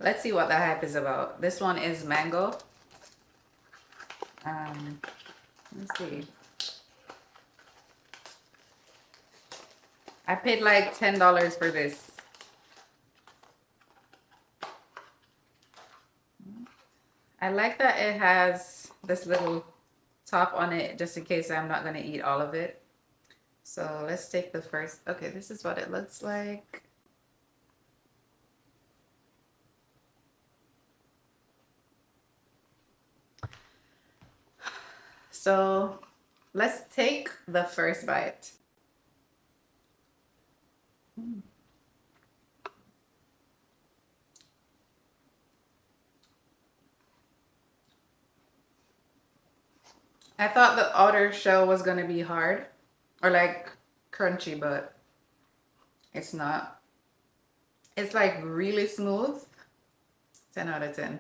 Let's see what the hype is about. This one is mango. Let's see. I paid like $10 for this. I like that it has this little top on it just in case I'm not going to eat all of it. So let's take the first. Okay, this is what it looks like. So let's take the first bite. I thought the outer shell was going to be hard or like crunchy, but it's not. It's like really smooth. 10 out of 10.